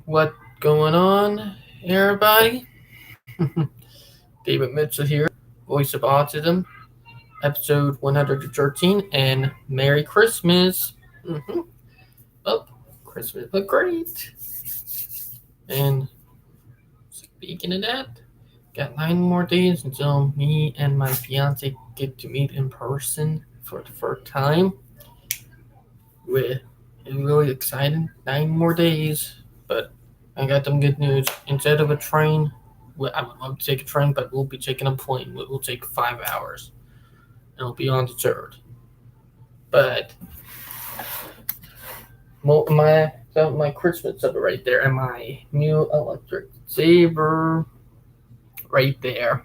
What going on, everybody? David Mitchell here, voice of Autism, episode 113, and Merry Christmas. Oh, Christmas looked great. And speaking of that, got 9 more days until me and my fiance get to meet in person for the first time. We're really excited. 9 more days, but I got some good news. Instead of a train, I would love to take a train, but we'll be taking a plane. It will take 5 hours. It'll be on the third. But my Christmas up right there, and my new electric saber right there.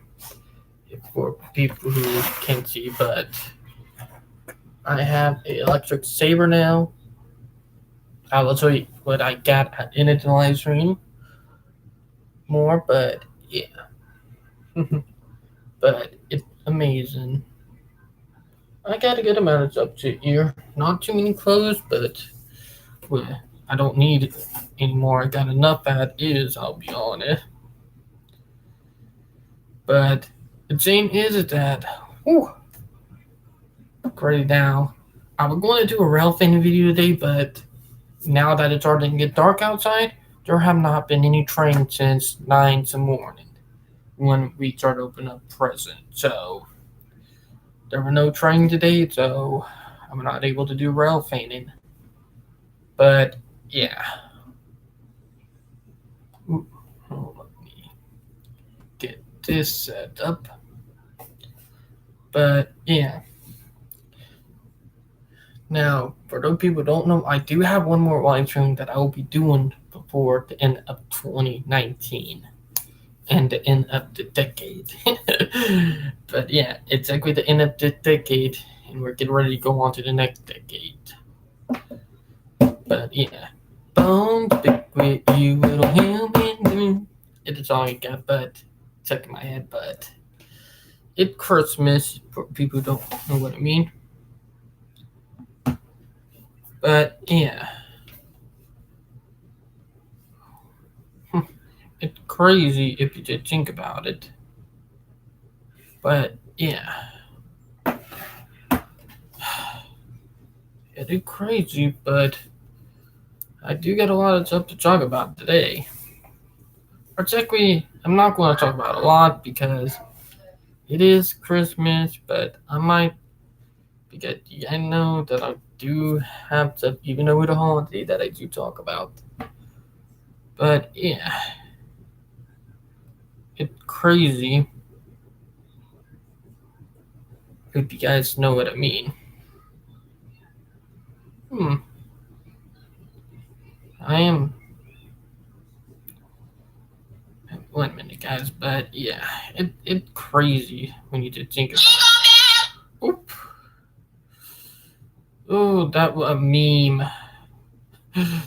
For people who can't see, but I have an electric saber now. I will tell you what I got in it in the live stream more, but yeah. But it's amazing. I got a good amount of stuff to here. Not too many clothes, but well, I don't need it anymore. I got enough as is, I'll be honest. But the thing is that, ready now. I was going to do a rail fan video today, but now that it's starting to get dark outside, there have not been any trains since 9 in the morning when we started opening up presents. So there were no train today, so I'm not able to do rail fanning. But yeah. Let me get this set up. But yeah. Now, for those people who don't know, I do have one more live stream that I will be doing before the end of 2019 and the end of the decade. But yeah, it's exactly the end of the decade, and we're getting ready to go on to the next decade. But yeah, bones big with you, little human. It's a song I got, but stuck in my head. But it's Christmas for people who don't know what I mean. But yeah, it's crazy if you just think about it. But yeah, it is crazy, but I do get a lot of stuff to talk about today. Particularly, I'm not going to talk about a lot because it is Christmas, but I might, because I know that I do have stuff, even though it's a holiday, that I do talk about. But yeah, it's crazy if you guys know what I mean. I am. One minute, guys, but yeah, it's crazy when you just think about it. Oop. Oh, that was a meme.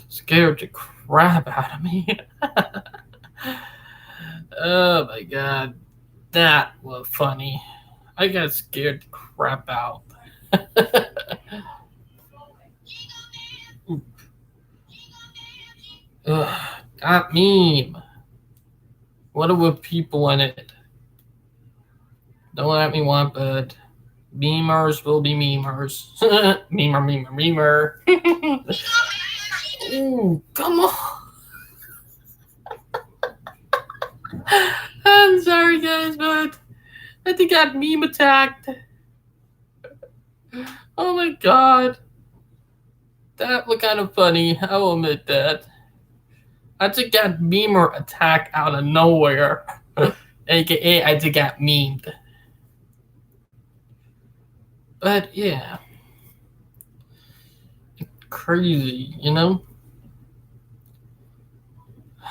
Scared the crap out of me. Oh my god, that was funny. I got scared the crap out. Ugh, that meme. What are with people in it? Don't let me want, but memers will be memers. Memer. Ooh, come on. I'm sorry, guys, but I think I got meme attacked. Oh my god. That was kind of funny. I will admit that. I just got memer attack out of nowhere. AKA, I just got memed. But yeah. It's crazy, you know?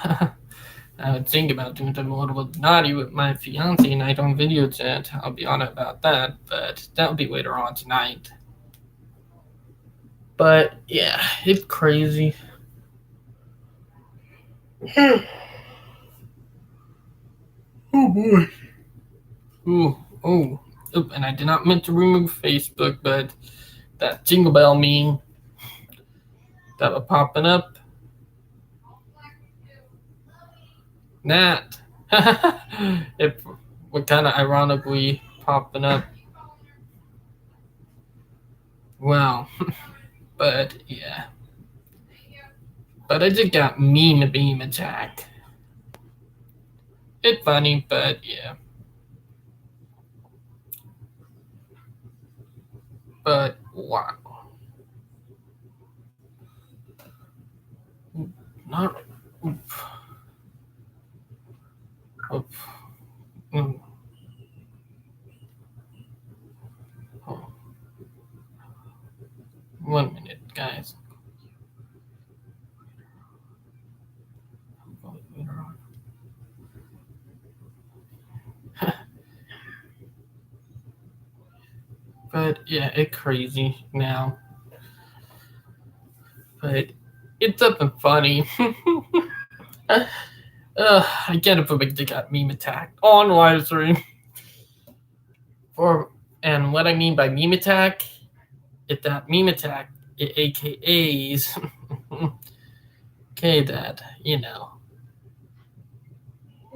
I would think about doing something a little bit naughty with my fiance night on video chat. I'll be honest about that, but that'll be later on tonight. But yeah, it's crazy. Oh boy. Oh, and I did not meant to remove Facebook, but that Jingle Bell meme that were popping up. Nat. It was kind of ironically popping up. Well, but yeah. But I just got meme beam attack. It's funny, but yeah. But wow. Not. Oof. Oof. Mm. Oh, 1 minute, guys. But yeah, it's crazy now. But it's up and funny. I can't believe they got meme attacked on live stream. And what I mean by meme attack, is that meme attack, it AKAs. Okay, that,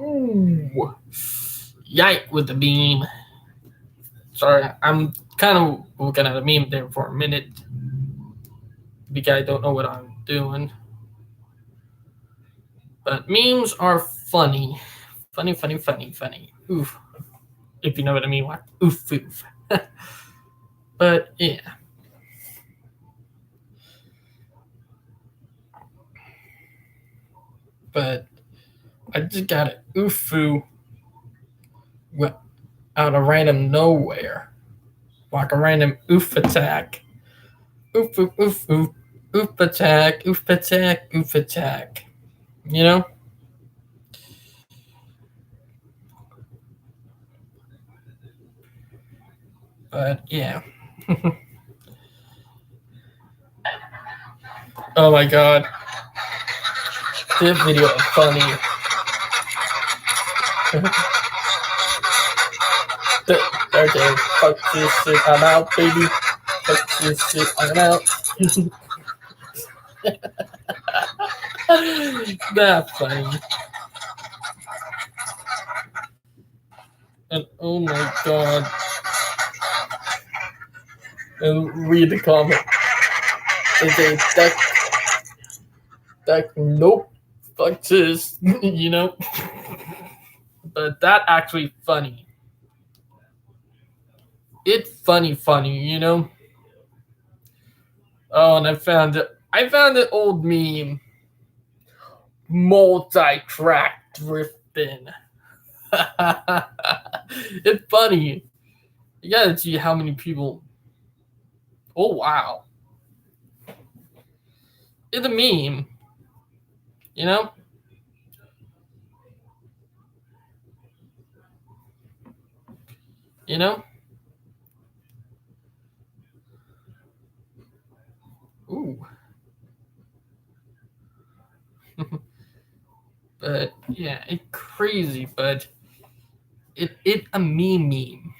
Ooh. Yike with the beam. Sorry, I'm kind of looking at a meme there for a minute. You guys don't know what I'm doing. But memes are funny. Funny, funny, funny, funny. Oof. If you know what I mean, like oof, oof. But yeah. But I just got an oofu out of random nowhere. Like a random oof attack. Oof, oof, oof, oof. Oof attack, oof attack, oof attack. You know? But yeah. Oh my god. This video is funny. Okay, fuck this shit, I'm out, baby. Fuck this shit, I'm out. That's funny. And oh my god. And read the comment. Okay, nope. Fuck this. But that actually funny. It's funny. Oh, and I found an old meme. Multi-track drifting. It's funny. You gotta see how many people. Oh wow. It's a meme. You know? You know? Ooh. But yeah, it's crazy, but it a meme.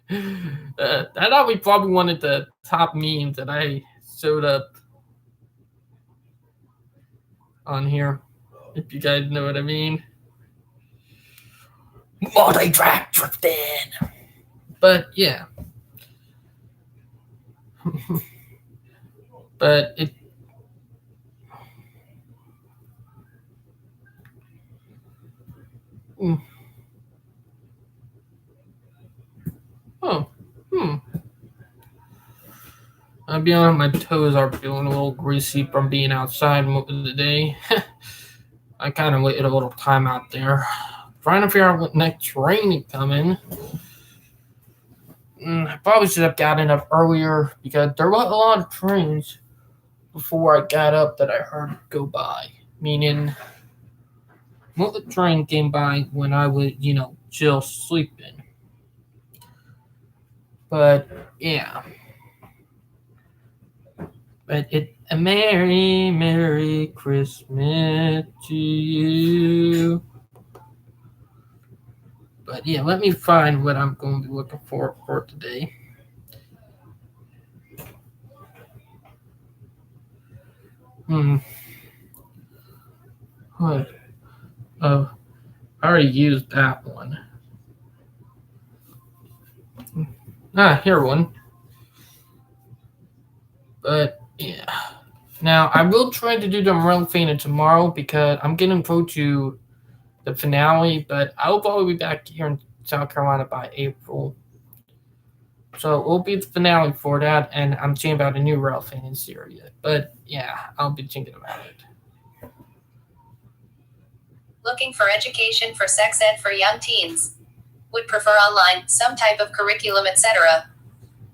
That ought to be probably one of the top memes that I showed up on here. If you guys know what I mean. Multi-track drifting. But yeah. But it. Oh. I'll be honest, my toes are feeling a little greasy from being outside most of the day. I kind of waited a little time out there. Trying to figure out what next train is coming. I probably should have gotten up earlier because there were a lot of trains before I got up that I heard go by. Meaning, most of the train came by when I was, chill sleeping. But, yeah. But a Merry, Merry Christmas to you. But yeah, let me find what I'm going to be looking for today. Hmm. What? Oh, I already used that one. Here one. But yeah. Now I will try to do the Umbrella Fana tomorrow because I'm getting close to the finale. But I'll probably be back here in South Carolina by April. So it will be the finale for that, and I'm thinking about a new Ralph Fana series. But yeah, I'll be thinking about it. Looking for education for sex ed for young teens. Would prefer online, some type of curriculum, etc.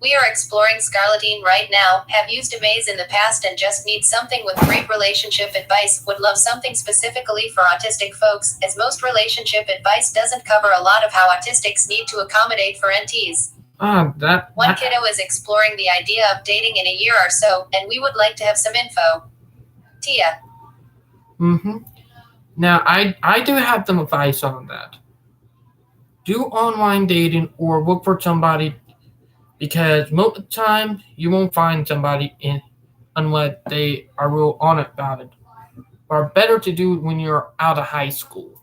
We are exploring Scarlettine right now, have used Amaze in the past and just need something with great relationship advice, would love something specifically for autistic folks, as most relationship advice doesn't cover a lot of how autistics need to accommodate for NTs. One kiddo is exploring the idea of dating in a year or so, and we would like to have some info. Tia. Mm-hmm. Now, I do have some advice on that. Do online dating or look for somebody because most of the time you won't find somebody in unless they are real honest about it. Or better to do it when you're out of high school.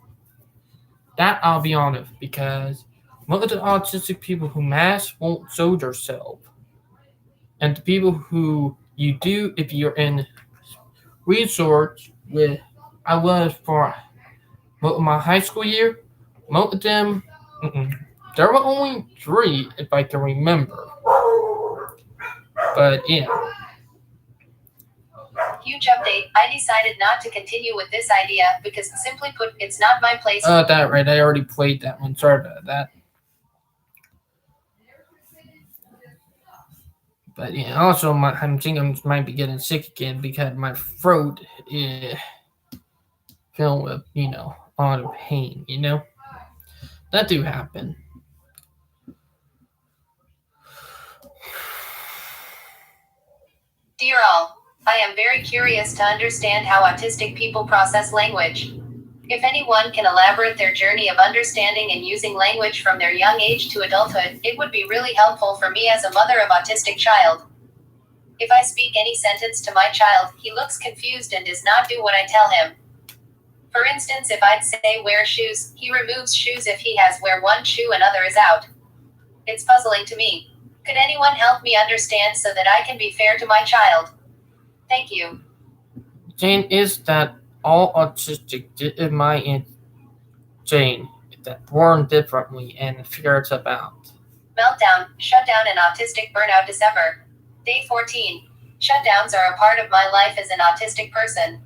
That I'll be honest because most of the autistic people who mask won't show themselves. And the people who you do if you're in research with I was for my high school year, most of them, there were only three if I can remember. But yeah. Huge update. I decided not to continue with this idea because, simply put, it's not my place. That right. I already played that one. Sorry about that. But yeah, also I'm thinking I might be getting sick again because my throat is filled with a lot of pain. That do happen. Dear all, I am very curious to understand how autistic people process language. If anyone can elaborate their journey of understanding and using language from their young age to adulthood, it would be really helpful for me as a mother of autistic child. If I speak any sentence to my child, he looks confused and does not do what I tell him. For instance, if I'd say wear shoes, he removes shoes if he has wear one shoe and other is out. It's puzzling to me. Could anyone help me understand so that I can be fair to my child? Thank you. Jane is that all autistic in my Jane that born differently and figures about. Meltdown, shutdown and autistic burnout December. Day 14. Shutdowns are a part of my life as an autistic person.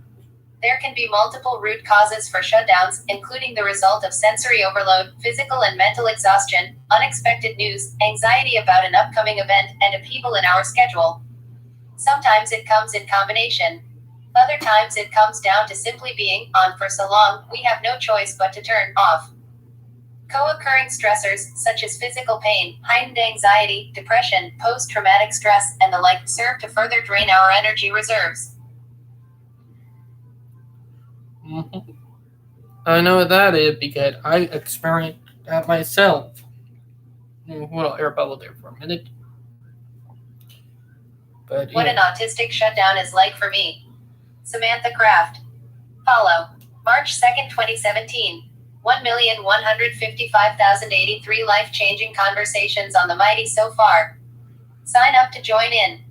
There can be multiple root causes for shutdowns, including the result of sensory overload, physical and mental exhaustion, unexpected news, anxiety about an upcoming event, and upheaval in our schedule. Sometimes it comes in combination. Other times it comes down to simply being on for so long, we have no choice but to turn off. Co-occurring stressors, such as physical pain, heightened anxiety, depression, post-traumatic stress, and the like, serve to further drain our energy reserves. Mm-hmm. I know what that is because I experienced that myself. Hold on, air bubble there for a minute. But What an autistic shutdown is like for me. Samantha Kraft. Follow. March 2nd, 2017. 1,155,083 life-changing conversations on the Mighty so far. Sign up to join in.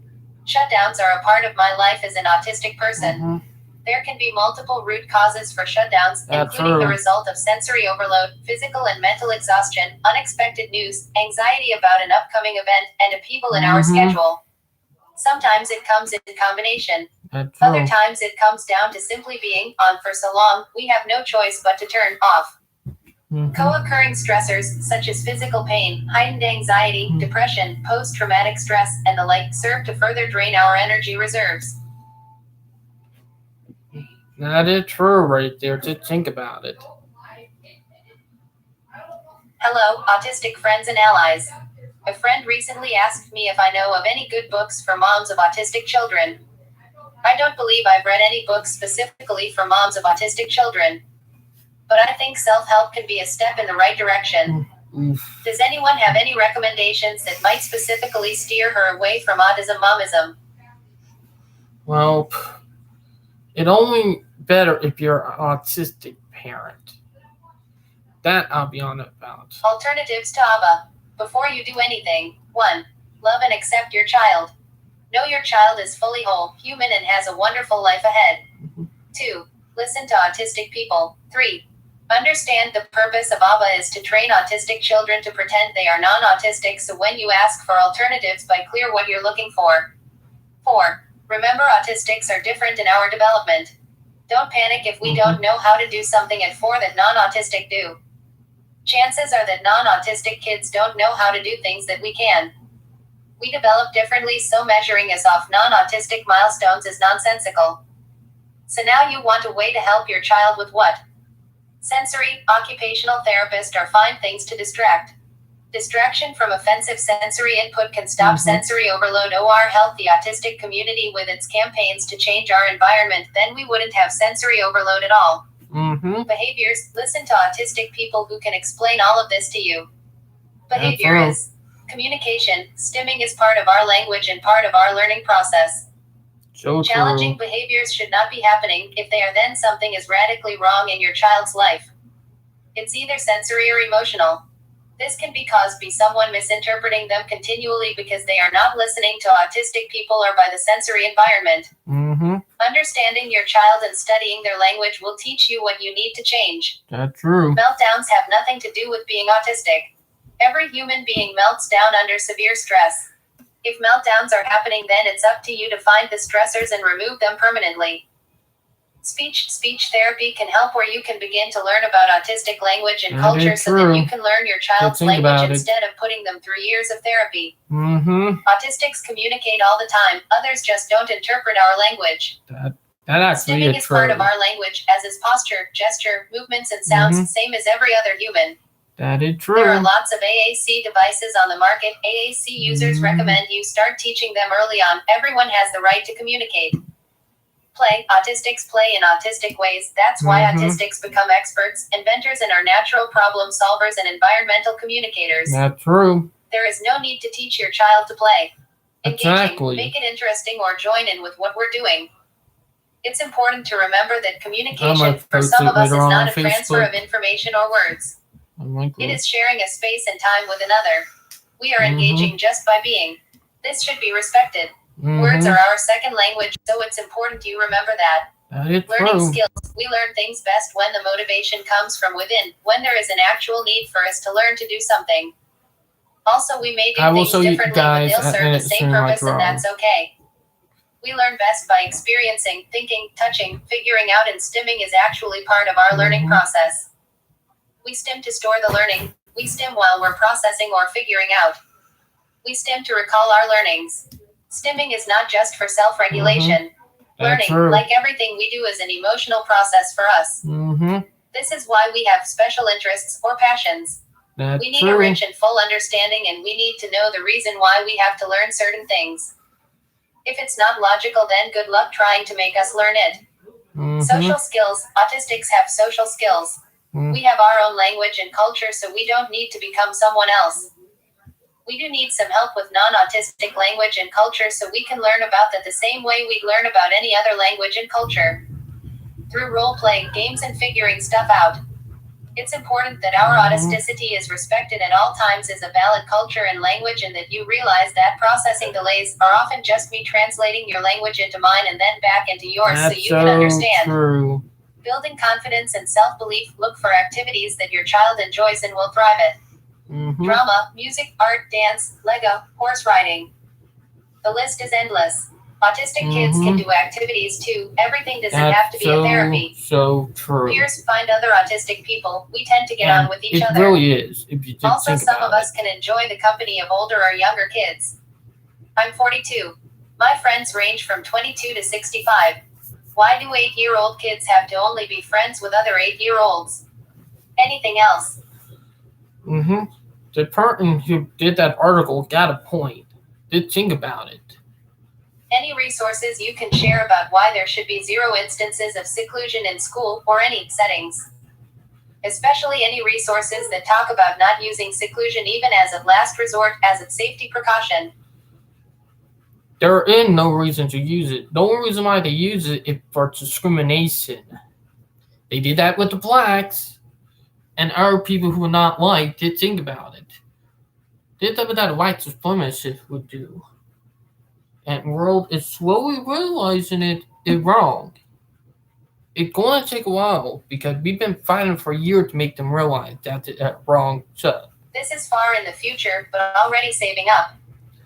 Shutdowns are a part of my life as an autistic person. Mm-hmm. There can be multiple root causes for shutdowns, including the result of sensory overload, physical and mental exhaustion, unexpected news, anxiety about an upcoming event, and upheaval in our schedule. Sometimes it comes in combination. Other times it comes down to simply being on for so long, we have no choice but to turn off. Co-occurring stressors, such as physical pain, heightened anxiety, depression, post-traumatic stress, and the like, serve to further drain our energy reserves. That is true right there, to think about it. Hello, autistic friends and allies. A friend recently asked me if I know of any good books for moms of autistic children. I don't believe I've read any books specifically for moms of autistic children. But I think self-help can be a step in the right direction. Does anyone have any recommendations that might specifically steer her away from autism momism? Well, It only better if you're an autistic parent. That I'll be on about. Alternatives to ABBA. Before you do anything, 1. Love and accept your child. Know your child is fully whole, human, and has a wonderful life ahead. 2. Listen to autistic people. 3. Understand the purpose of ABBA is to train autistic children to pretend they are non-autistic, so when you ask for alternatives, be clear what you're looking for. 4. Remember, autistics are different in our development. Don't panic if we don't know how to do something at 4 that non-autistic do. Chances are that non-autistic kids don't know how to do things that we can. We develop differently, so measuring us off non-autistic milestones is nonsensical. So now you want a way to help your child with what? Sensory, occupational therapist, or find things to distract. Distraction from offensive sensory input can stop sensory overload or help the autistic community with its campaigns to change our environment. Then we wouldn't have sensory overload at all. Behaviors. Listen to autistic people who can explain all of this to you. Behavior is communication. Stimming is part of our language and part of our learning process. So Challenging behaviors should not be happening. If they are, then something is radically wrong in your child's life. It's either sensory or emotional. This can be caused by someone misinterpreting them continually because they are not listening to autistic people or by the sensory environment. Understanding your child and studying their language will teach you what you need to change. That's true. Meltdowns have nothing to do with being autistic. Every human being melts down under severe stress. If meltdowns are happening, then it's up to you to find the stressors and remove them permanently. Speech therapy can help, where you can begin to learn about autistic language and culture so that you can learn your child's language instead of putting them through years of therapy. Autistics communicate all the time. Others just don't interpret our language. That actually Stimming is part of our language, as is posture, gesture, movements, and sounds, same as every other human. That is true. There are lots of AAC devices on the market. AAC users recommend you start teaching them early on. Everyone has the right to communicate. Play. Autistics play in autistic ways. That's why autistics become experts, inventors, and are natural problem solvers and environmental communicators. That's true. There is no need to teach your child to play. Engaging, Exactly. make it interesting, or join in with what we're doing. It's important to remember that communication for some of us is not a transfer of information or words. It is sharing a space and time with another. We are engaging just by being. This should be respected. Words are our second language, so it's important you remember that. Learning skills. We learn things best when the motivation comes from within, when there is an actual need for us to learn to do something. Also, we may do things differently, but they'll serve the same purpose, and that's okay. We learn best by experiencing, thinking, touching, figuring out, and stimming is actually part of our learning process. We stim to store the learning. We stim while we're processing or figuring out. We stim to recall our learnings. Stimming is not just for self-regulation. Learning, like everything we do, is an emotional process for us. This is why we have special interests or passions. We need a rich and full understanding, and we need to know the reason why we have to learn certain things. If it's not logical, then good luck trying to make us learn it. Social skills. Autistics have social skills. We have our own language and culture, so we don't need to become someone else. We do need some help with non-autistic language and culture, so we can learn about that the same way we'd learn about any other language and culture. Through role-playing, games, and figuring stuff out. It's important that our autisticity is respected at all times as a valid culture and language, and that you realize that processing delays are often just me translating your language into mine and then back into yours so you can understand. True. Building confidence and self-belief. Look for activities that your child enjoys and will thrive at. Drama, music, art, dance, Lego, horse riding. The list is endless. Autistic kids can do activities too. Everything doesn't have to be a therapy. So true. Peers. Find other autistic people. We tend to get on with each other. It really is. If you also, think some about of us can enjoy the company of older or younger kids. I'm 42. My friends range from 22 to 65. Why do 8-year-old kids have to only be friends with other 8-year-olds? Anything else? The person who did that article got a point. Did think about it. Any resources you can share about why there should be 0 instances of seclusion in school or any settings. Especially any resources that talk about not using seclusion even as a last resort, as a safety precaution. There is no reason to use it. The only reason why they use it is for discrimination. They did that with the blacks and other people who are not white. Did think about it. Did that with that white supremacists would do. And the world is slowly realizing it is wrong. It's going to take a while because we've been fighting for years to make them realize that's wrong stuff. This is far in the future, but already saving up.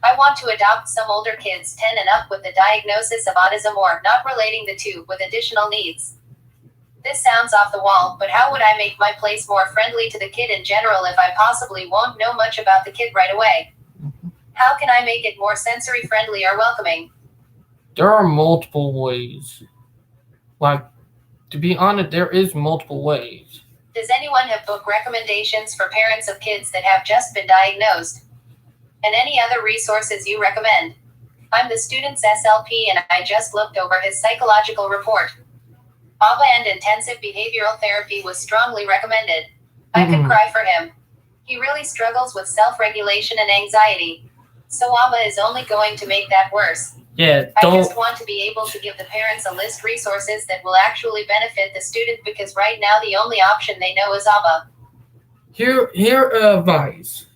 I want to adopt some older kids 10 and up with the diagnosis of autism or not relating the two with additional needs. This sounds off the wall, but how would I make my place more friendly to the kid in general if I possibly won't know much about the kid right away? How can I make it more sensory friendly or welcoming? There are multiple ways. Like, to be honest, there is multiple ways. Does anyone have book recommendations for parents of kids that have just been diagnosed? And any other resources you recommend? I'm the student's SLP and I just looked over his psychological report. ABA and intensive behavioral therapy was strongly recommended. I could cry for him. He really struggles with self-regulation and anxiety. So ABA is only going to make that worse. Yeah, I just want to be able to give the parents a list resources that will actually benefit the student because right now the only option they know is ABA. Here advice.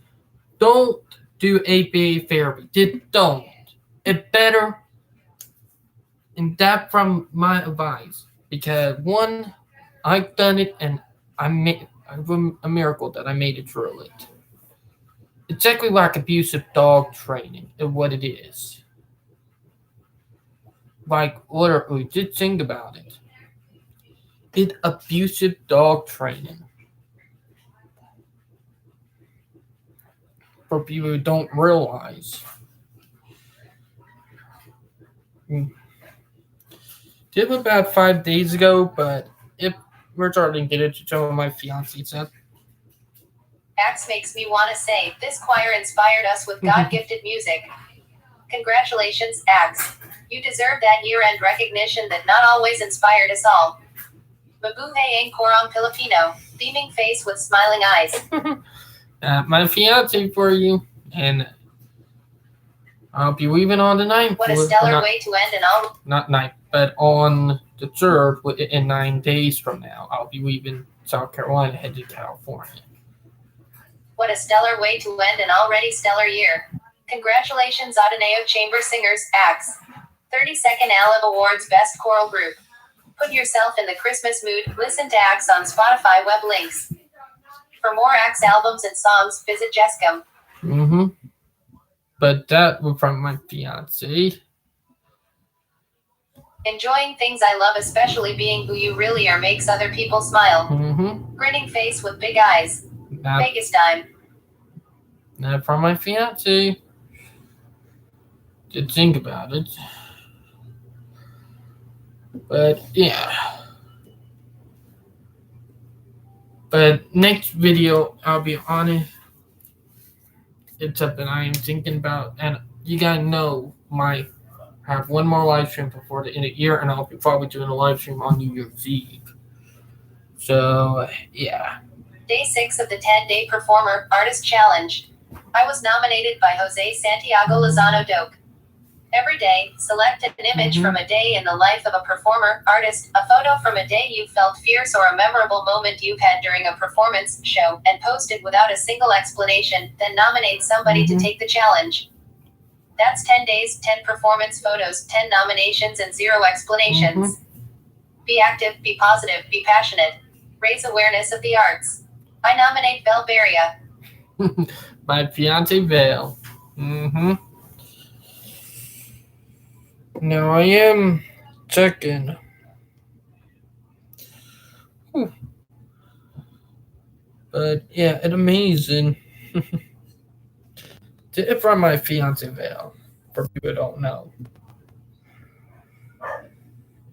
Don't do ABA therapy. Just don't. It's better. And that from my advice. Because one, I've done it and it was a miracle that I made it through it. It's exactly like abusive dog training and what it is. Like literally, just think about it. It's abusive dog training. For people who don't realize. Did it about 5 days ago, but we're starting to get into some of my fiance stuff. Axe makes me want to say, this choir inspired us with God-gifted music. Congratulations, Axe. You deserve that year-end recognition that not always inspired us all. Mabuhay ang Korong Filipino, beaming face with smiling eyes. My fiance for you, and I'll be leaving on the 9th. What a stellar way to end an all... Not 9th, but on the 3rd, in 9 days from now, I'll be leaving South Carolina, headed to California. What a stellar way to end an already stellar year. Congratulations, Ateneo Chamber Singers, Axe. 32nd Aleph Awards Best Choral Group. Put yourself in the Christmas mood, listen to Axe on Spotify web links. For more Axe albums and songs, visit Jescom. But that was from my fiance. Enjoying things I love, especially being who you really are, makes other people smile. Grinning face with big eyes. Vegas time. That from my fiance. To think about it. But yeah. But next video, I'll be on it. It's something I am thinking about, and you guys know I have one more live stream before the end of the year, and I'll be probably doing a live stream on New Year's Eve. So yeah. Day 6 of the 10-day Performer Artist Challenge. I was nominated by Jose Santiago Lozano Doke. Every day, select an image from a day in the life of a performer, artist, a photo from a day you felt fierce or a memorable moment you've had during a performance, show, and post it without a single explanation, then nominate somebody to take the challenge. That's 10 days, 10 performance photos, 10 nominations, and 0 explanations. Be active, be positive, be passionate. Raise awareness of the arts. I nominate Belle Beria. My fiance Belle. Now I am checking. But yeah, it's amazing. It's from my fiance Val, for people who don't know.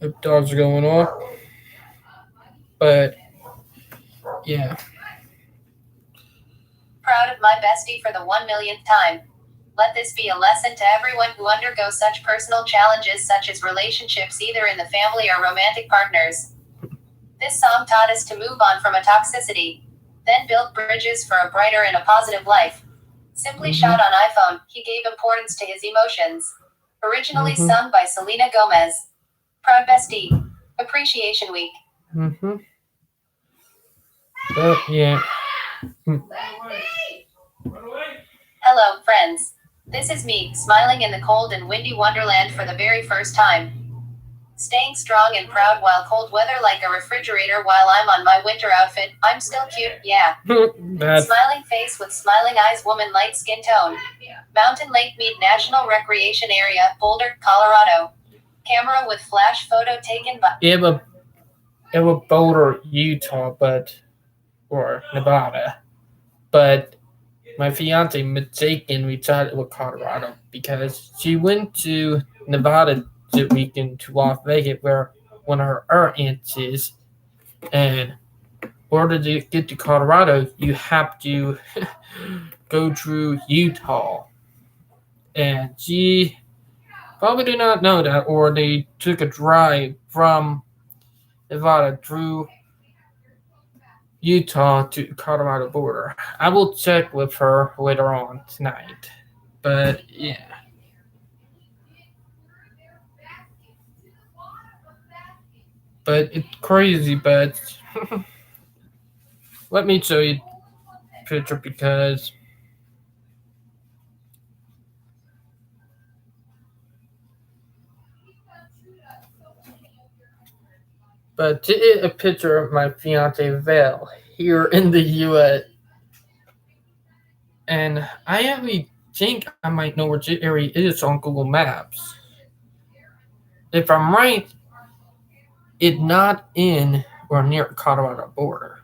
If dogs are going off. But yeah. Proud of my bestie for the 1 millionth time. Let this be a lesson to everyone who undergoes such personal challenges such as relationships either in the family or romantic partners. This song taught us to move on from a toxicity, then build bridges for a brighter and a positive life. Simply shot on iPhone, he gave importance to his emotions. Originally Mm-hmm. sung by Selena Gomez. Proud Bestie. Appreciation Week. Mm-hmm. But yeah. Mm. Hello, friends. This is me, smiling in the cold and windy wonderland for the very first time. Staying strong and proud while cold weather like a refrigerator while I'm on my winter outfit. I'm still cute, yeah. That's Smiling face with smiling eyes, woman, light skin tone. Mountain Lake Mead National Recreation Area, Boulder, Colorado. Camera with flash photo taken by. it was Boulder, Utah, but or Nevada. But my fiance mistakenly thought it was Colorado because she went to Nevada the weekend to Las Vegas where one of her aunts is, and in order to get to Colorado, you have to go through Utah. And she probably did not know that, or they took a drive from Nevada through Utah to Colorado border. I will check with her later on tonight. But yeah, but it's crazy. But let me show you a picture because. But this is a picture of my fiance Val here in the U.S. And I actually think I might know where this area is on Google Maps. If I'm right, it's not in or near Colorado border.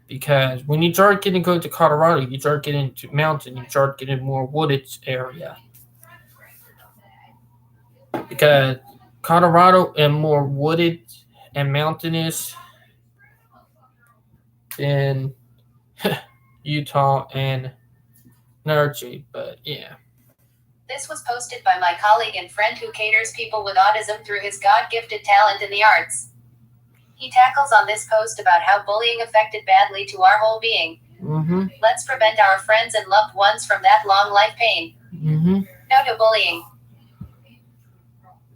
Because when you start getting go to Colorado, you start getting to mountain, you start getting more wooded area. Because Colorado is more wooded and mountainous than Utah and Nerchi. But yeah. This was posted by my colleague and friend who caters people with autism through his God-gifted talent in the arts. He tackles on this post about how bullying affected badly to our whole being. Mm-hmm. Let's prevent our friends and loved ones from that long life pain. Mm-hmm. No to bullying.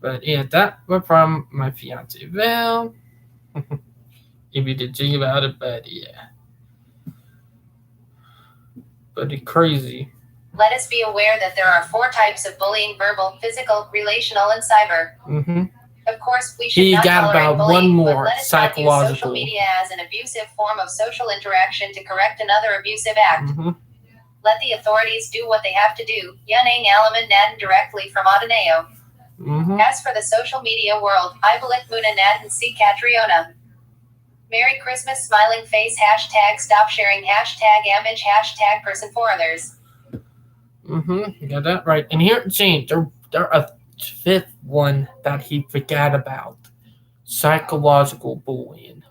But yeah, that was from my fiance Val. If you did think about it, but yeah. But it's crazy. Let us be aware that there are 4 types of bullying: verbal, physical, relational, and cyber. Mm-hmm. Of course, we should He not got tolerate about bullying, one but more let us not use social psychological. media as an abusive form of social interaction to correct another abusive act. Mm-hmm. Let the authorities do what they have to do. Yanang Alaman Nadan directly from Ateneo. Mm-hmm. As for the social media world, I balik muna natin si Catriona. Merry Christmas, smiling face, hashtag stop sharing, hashtag image, hashtag person for others. Mm-hmm. You got that right. And here it's saying there a 5th one that he forgot about. Psychological bullying.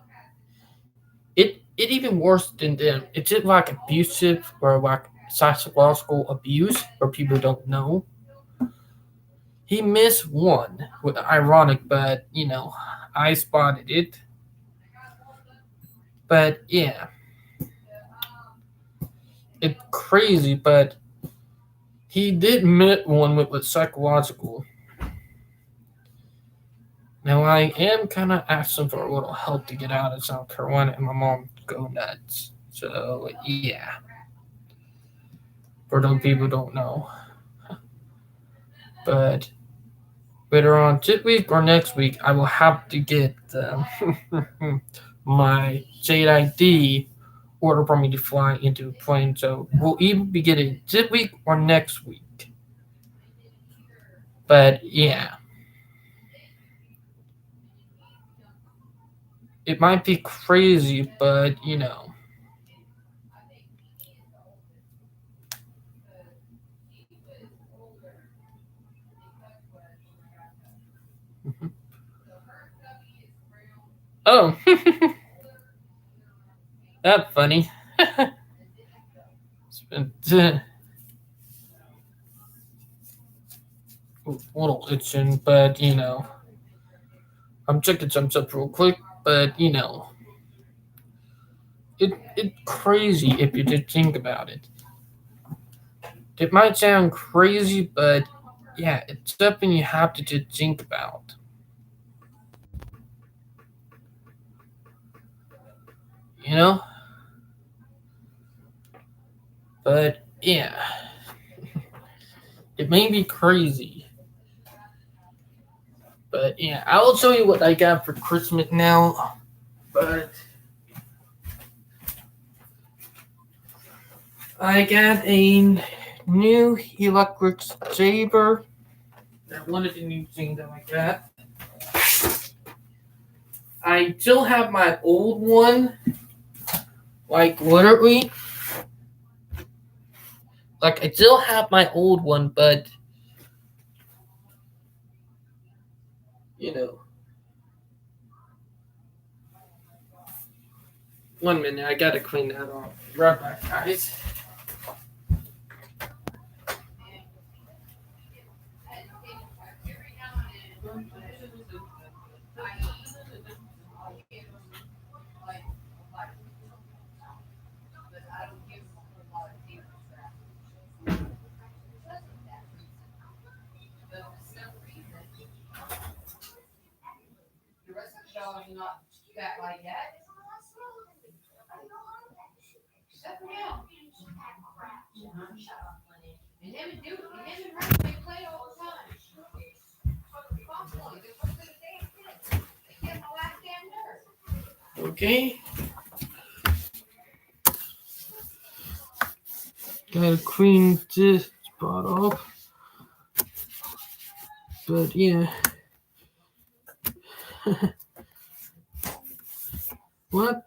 It even worse than them. It's it like abusive or like psychological abuse where people don't know. He missed one. Ironic, but I spotted it. But yeah, it's crazy. But he did miss one with psychological. Now I am kind of asking for a little help to get out of South Carolina, and my mom go nuts. So yeah, for those people who don't know, but whether on this week or next week, I will have to get my state ID order for me to fly into a plane. So we'll either be getting this week or next week. But yeah, it might be crazy, but Oh, that's funny. It's been a little itching, but I'm checking some stuff real quick. But it's crazy if you just think about it. It might sound crazy, but yeah, it's something you have to just think about. You know? But yeah, it may be crazy. But yeah, I will show you what I got for Christmas now. But I got a new electric saber. One of the new things that I got. I still have my old one, like literally. Like I still have my old one, but you know, 1 minute, I gotta clean that off. Right back, guys. Okay. Gotta clean this spot off. But yeah. What?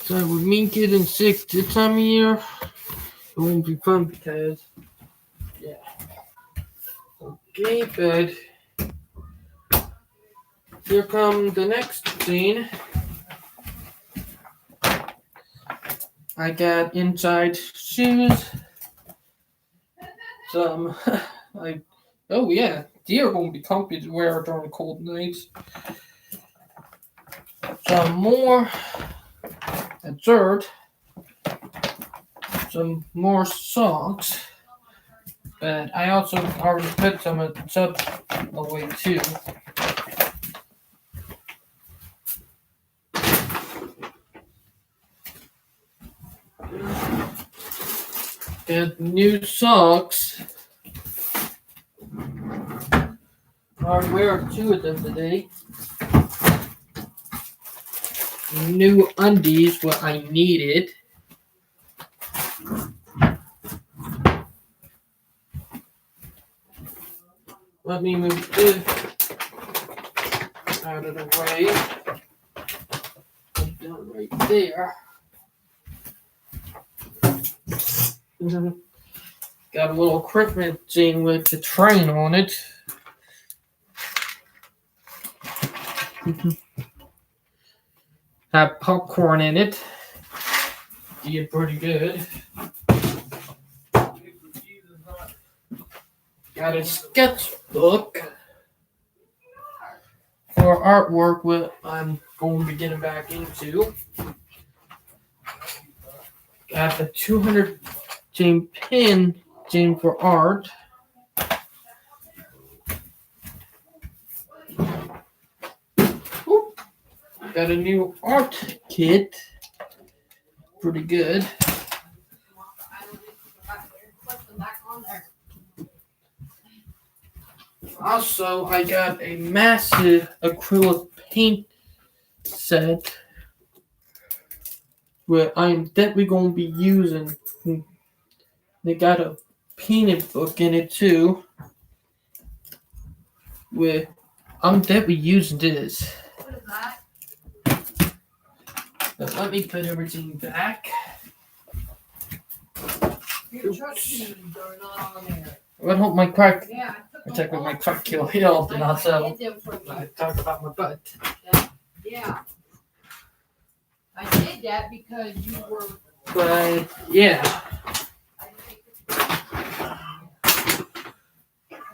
So with me getting sick this time of year, it won't be fun because yeah. Okay, but here comes the next scene. I got inside shoes. Some like oh yeah, these are gonna be comfy to wear during cold nights. Some more dessert. Some more socks. But I also already put some away too. And new socks. I'll wear 2 of them today. New undies, what I needed. Let me move this out of the way. Put that right there. Got a little Christmas thing with the train on it. Have popcorn in it. Yeah, pretty good. Got a sketchbook for artwork, what I'm going to be getting back into. Got the 200 Jane pin Jane for art. Got a new art kit. Pretty good. Also, I got a massive acrylic paint set where I'm definitely going to be using. They got a painted book in it too. Where I'm definitely using this. But let me put everything back. I hope my crack. I check with my crack kill healed and also I talk about my butt. Yeah. I did that because you were. But yeah.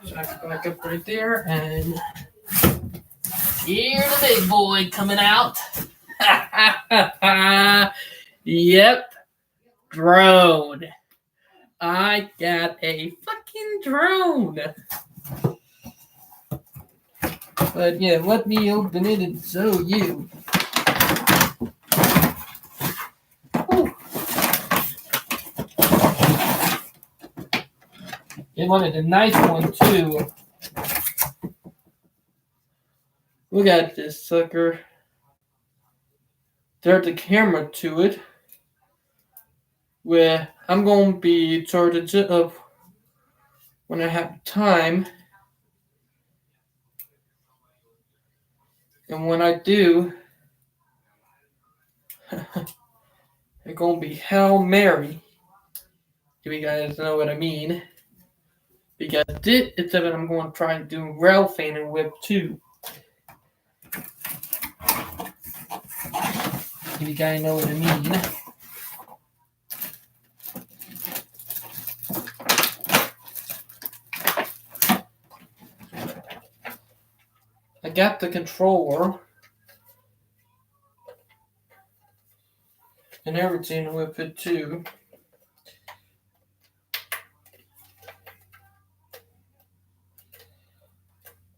So I can back up right there and here's the big boy coming out. Yep. Drone. I got a fucking drone. But yeah, let me open it and show you. Ooh. It wanted a nice one too. Look at this sucker. There's a camera to it, where I'm going to be charging it up when I have time. And when I do, it's going to be Hail Mary. If you guys know what I mean. Because this is something I'm going to try and do rail fanning with too. If you guys know what I mean. I got the controller and everything with it too.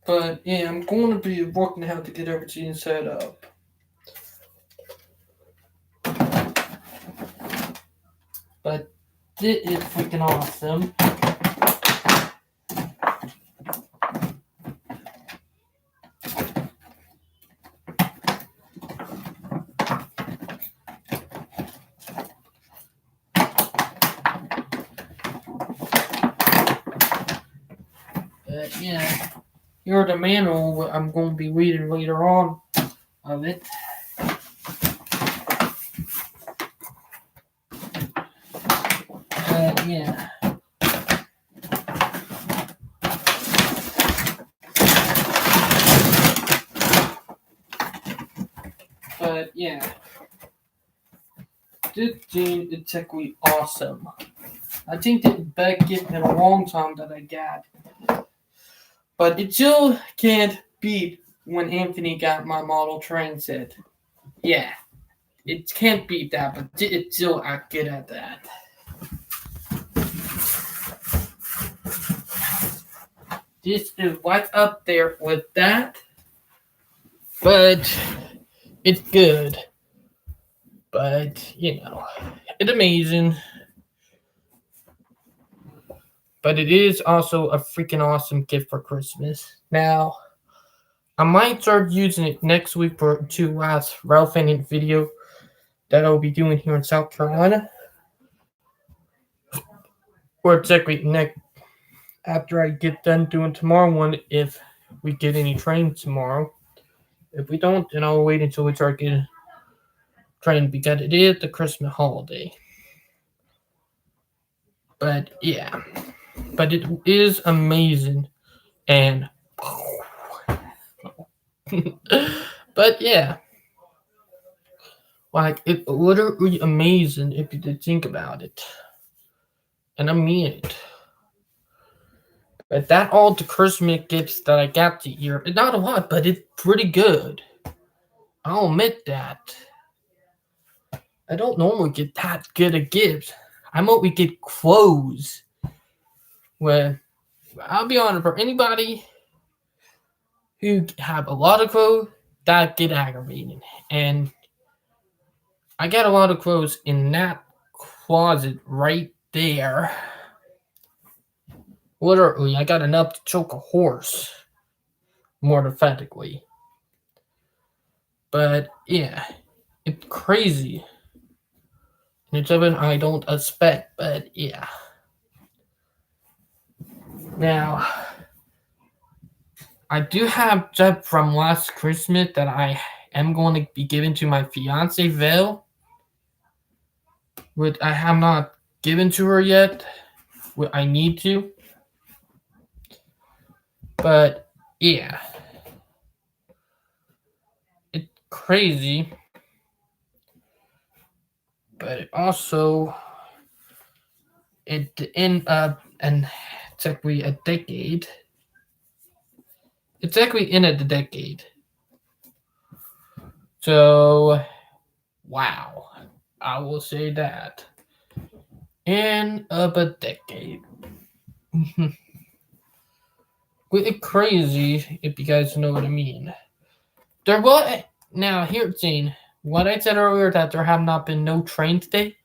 But yeah, I'm going to be working how to get everything set up. But this is freaking awesome. But yeah, here's the manual I'm going to be reading later on of it. But yeah. But yeah. This thing is technically awesome. I think that the best gift in a long time that I got. But it still can't beat when Anthony got my model train set. Yeah. It can't beat that, but it's still good at that. This is right up there with that. But it's good. But, you know, it's amazing. But it is also a freaking awesome gift for Christmas. Now, I might start using it next week for 2 last Ralph Fanning video that I'll be doing here in South Carolina. Or exactly next after I get done doing tomorrow one if we get any trains tomorrow. If we don't, then I'll wait until we start getting train because it is the Christmas holiday. But yeah. But it is amazing and but yeah. Like it's literally amazing if you did think about it. And I mean it. But that all the Christmas gifts that I got this year, it's not a lot, but it's pretty good. I'll admit that. I don't normally get that good of gifts. I mostly get clothes. Where I'll be honest, for anybody who have a lot of clothes, that get aggravating. And I got a lot of clothes in that closet right there. Literally, I got enough to choke a horse. More emphatically. But yeah, it's crazy. And it's something I don't expect, but yeah. Now, I do have stuff from last Christmas that I am going to be giving to my fiance, Vel. Which I have not given to her yet. What I need to. But yeah. It's crazy. But it also it end up and it's actually a decade. It's actually in a decade. So wow. I will say that. in of a decade. It's crazy if you guys know what I mean. There was now here's saying what I said earlier that there have not been no train today.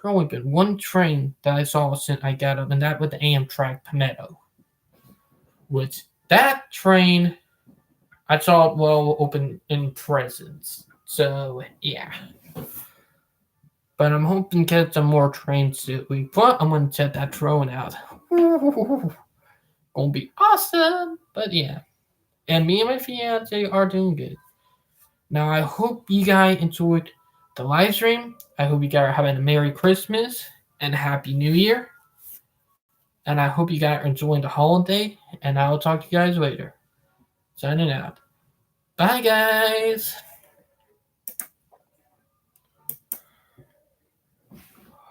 There only been one train that I saw since I got up, and that was the Amtrak Palmetto. Which that train I saw it well open in presence. So yeah. But I'm hoping to get some more trains this week. But I'm gonna check that drone out. Gonna be awesome. But yeah. And me and my fiance are doing good. Now I hope you guys enjoyed the live stream. I hope you guys are having a Merry Christmas and Happy New Year. And I hope you guys are enjoying the holiday. And I will talk to you guys later. Signing out. Bye guys.